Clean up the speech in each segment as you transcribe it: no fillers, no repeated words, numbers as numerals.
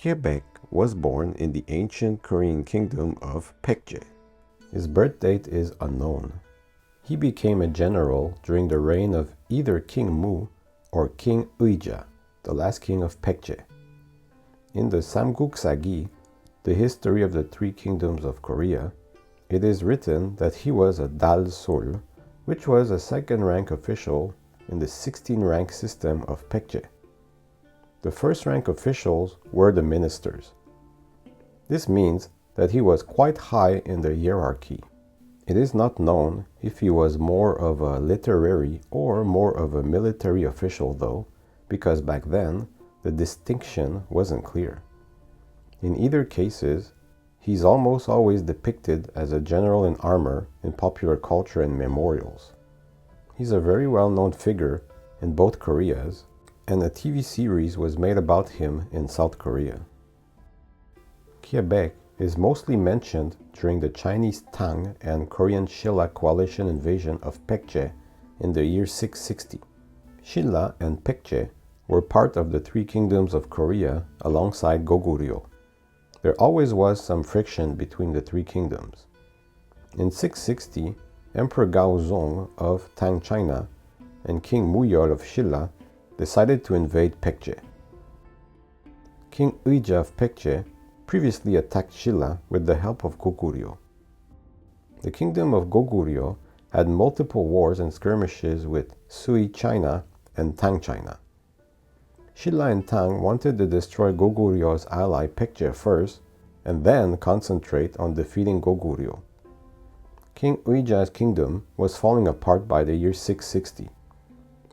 Gyebaek was born in the ancient Korean Kingdom of Baekje. His birth date is unknown. He became a general during the reign of either King Mu or King Uija, the last king of Baekje. In the Samguk Sagi, the history of the three kingdoms of Korea, it is written that he was a dal-sol, which was a second-rank official in the 16-rank system of Baekje. The first-rank officials were the ministers. This means that he was quite high in the hierarchy. It is not known if he was more of a literary or more of a military official though, because back then the distinction wasn't clear. In either cases, he's almost always depicted as a general in armor in popular culture and memorials. He's a very well-known figure in both Koreas, and a TV series was made about him in South Korea. Gyebaek is mostly mentioned during the Chinese Tang and Korean Silla coalition invasion of Baekje in the year 660. Silla and Baekje were part of the three kingdoms of Korea alongside Goguryeo. There always was some friction between the three kingdoms. In 660, Emperor Gaozong of Tang China and King Uija of Silla decided to invade Baekje. King Uija of Baekje previously attacked Silla with the help of Goguryeo. The kingdom of Goguryeo had multiple wars and skirmishes with Sui China and Tang China. Silla and Tang wanted to destroy Goguryeo's ally Baekje first and then concentrate on defeating Goguryeo. King Uija's kingdom was falling apart by the year 660.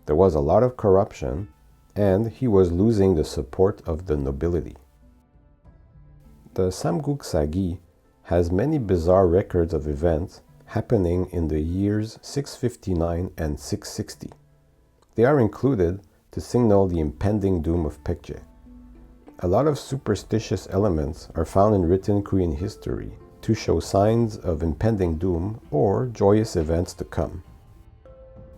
There was a lot of corruption and he was losing the support of the nobility. The Samguk Sagi has many bizarre records of events happening in the years 659 and 660. They are included to signal the impending doom of Baekje. A lot of superstitious elements are found in written Korean history to show signs of impending doom or joyous events to come.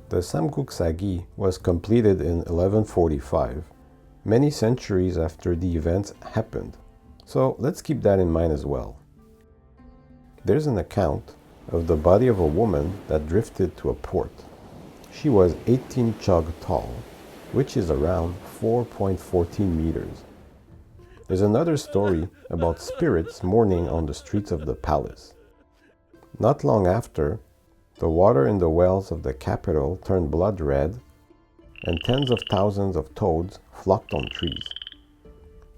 The Samguk Sagi was completed in 1145, many centuries after the events happened. So let's keep that in mind as well. There's an account of the body of a woman that drifted to a port. She was 18 chug tall, which is around 4.14 meters. There's another story about spirits mourning on the streets of the palace. Not long after, the water in the wells of the capital turned blood red, and tens of thousands of toads flocked on trees.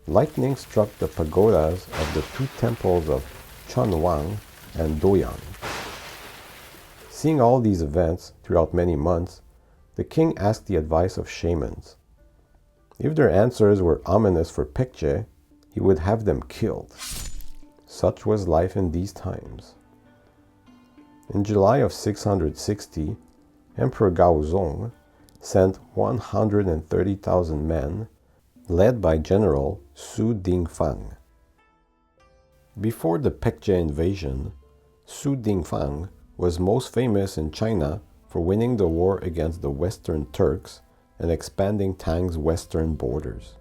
Lightning struck the pagodas of the two temples of Cheonwang and Doyang. Seeing all these events throughout many months, the king asked the advice of shamans. If their answers were ominous for Baekje, he would have them killed. Such was life in these times. In July of 660, Emperor Gaozong sent 130,000 men, led by General Su Dingfang. Before the Baekje invasion, Su Dingfang was most famous in China for winning the war against the Western Turks and expanding Tang's western borders.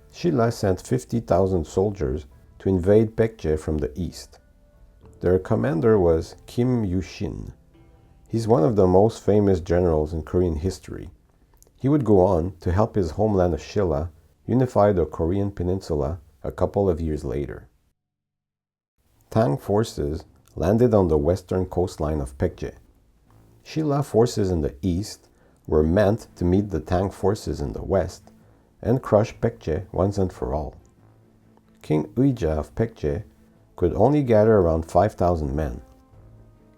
Silla sent 50,000 soldiers to invade Baekje from the east. Their commander was Kim Yushin. He's one of the most famous generals in Korean history. He would go on to help his homeland of Silla unify the Korean peninsula a couple of years later. Tang forces landed on the western coastline of Baekje. Silla forces in the east were meant to meet the Tang forces in the west and crush Baekje once and for all. King Uija of Baekje could only gather around 5,000 men.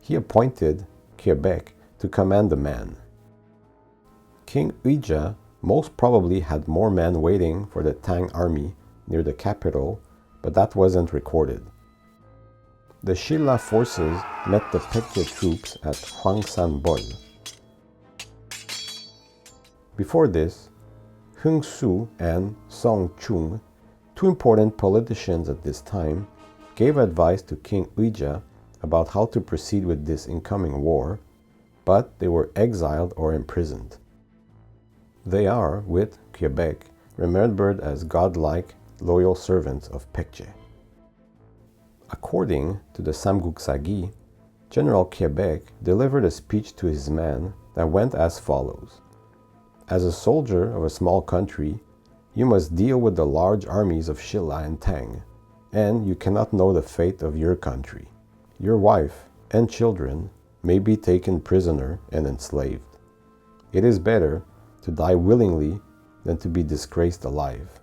He appointed Gyebaek to command the man. King Uija most probably had more men waiting for the Tang army near the capital, but that wasn't recorded. The Silla forces met the Baekje troops at Hwangsanbeol. Before this, Hung Su and Song Chung, two important politicians at this time, gave advice to King Uija about how to proceed with this incoming war, but they were exiled or imprisoned. They are, with Gyebaek, remembered as godlike, loyal servants of Baekje. According to the Samguk Sagi, General Gyebaek delivered a speech to his men that went as follows. As a soldier of a small country, you must deal with the large armies of Silla and Tang, and you cannot know the fate of your country. Your wife and children may be taken prisoner and enslaved. It is better to die willingly than to be disgraced alive.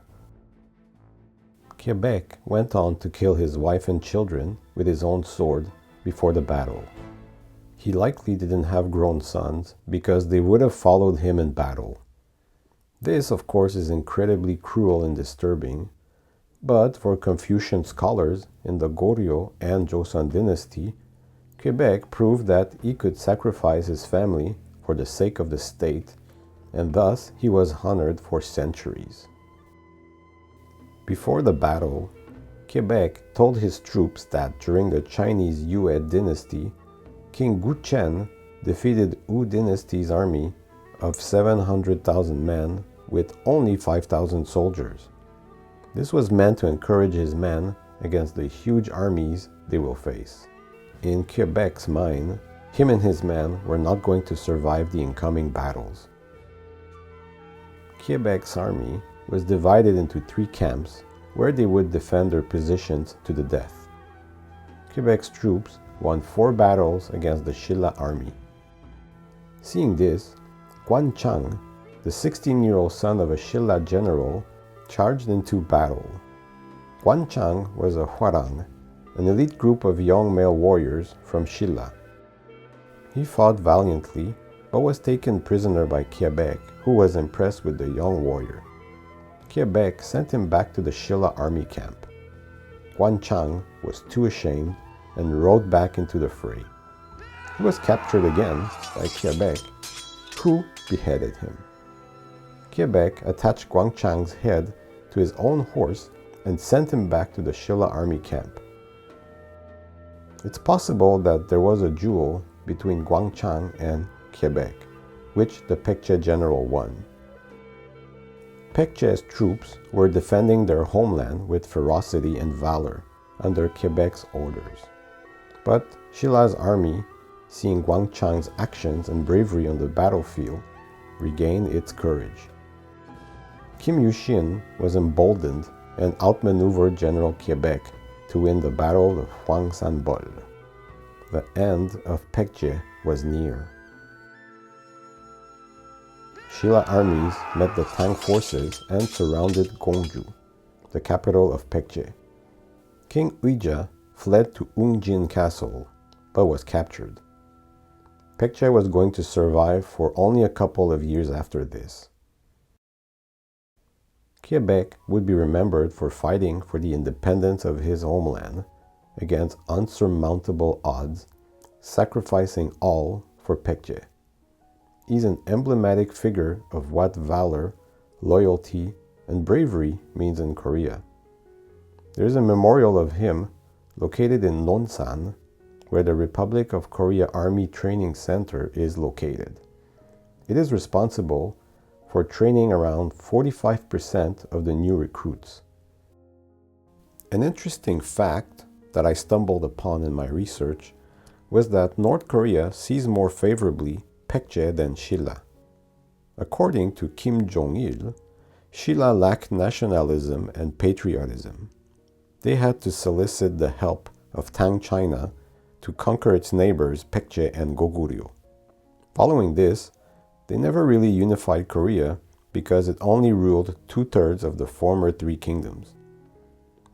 Gyebaek went on to kill his wife and children with his own sword before the battle. He likely didn't have grown sons because they would have followed him in battle. This, of course, is incredibly cruel and disturbing, but for Confucian scholars in the Goryeo and Joseon dynasty, Gyebaek proved that he could sacrifice his family for the sake of the state, and thus he was honored for centuries. Before the battle, Gyebaek told his troops that during the Chinese Yue dynasty, King Uija defeated Wu dynasty's army of 700,000 men with only 5,000 soldiers. This was meant to encourage his men against the huge armies they will face. In Gyebaek's mind, him and his men were not going to survive the incoming battles. Gyebaek's army was divided into 3 camps where they would defend their positions to the death. Gyebaek's troops won 4 battles against the Silla army. Seeing this, Gwanchang, the 16-year-old son of a Silla general, charged into battle. Gwanchang was a Hwarang, an elite group of young male warriors from Silla. He fought valiantly, but was taken prisoner by Gyebaek, who was impressed with the young warrior. Gyebaek sent him back to the Silla army camp. Gwanchang was too ashamed and rode back into the fray. He was captured again by Gyebaek, who beheaded him. Gyebaek attached Gwanchang's head to his own horse and sent him back to the Silla army camp. It's possible that there was a duel between Gwanchang and Gyebaek, which the Baekje general won. Baekje's troops were defending their homeland with ferocity and valor under Gyebaek's orders. But Shilla's army, seeing Gwanchang's actions and bravery on the battlefield, regained its courage. Kim Yu-shin was emboldened and outmaneuvered General Gyebaek to win the Battle of Hwangsanbeol. The end of Baekje was near. Silla armies met the Tang forces and surrounded Gongju, the capital of Baekje. King Uija fled to Ungjin Castle, but was captured. Baekje was going to survive for only a couple of years after this. Gyebaek would be remembered for fighting for the independence of his homeland against unsurmountable odds, sacrificing all for Baekje. He's an emblematic figure of what valor, loyalty, and bravery means in Korea. There is a memorial of him located in Nonsan, where the Republic of Korea Army Training Center is located. It is responsible for training around 45% of the new recruits. An interesting fact that I stumbled upon in my research was that North Korea sees more favorably Baekje than Silla. According to Kim Jong-il, Silla lacked nationalism and patriotism. They had to solicit the help of Tang China to conquer its neighbors Baekje and Goguryeo. Following this, they never really unified Korea because it only ruled 2/3 of the former 3 kingdoms.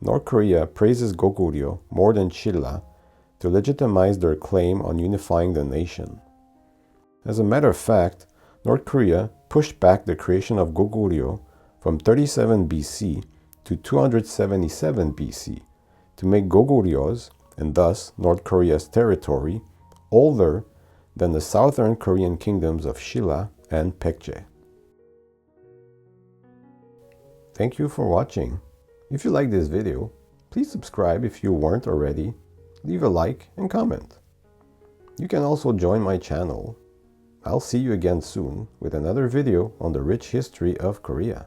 North Korea praises Goguryeo more than Silla to legitimize their claim on unifying the nation. As a matter of fact, North Korea pushed back the creation of Goguryeo from 37 BC to 277 BC to make Goguryeo, and thus North Korea's territory, older than the southern Korean kingdoms of Silla and Baekje. Thank you for watching. If you like this video, please subscribe if you weren't already, leave a like and comment. You can also join my channel. I'll see you again soon with another video on the rich history of Korea.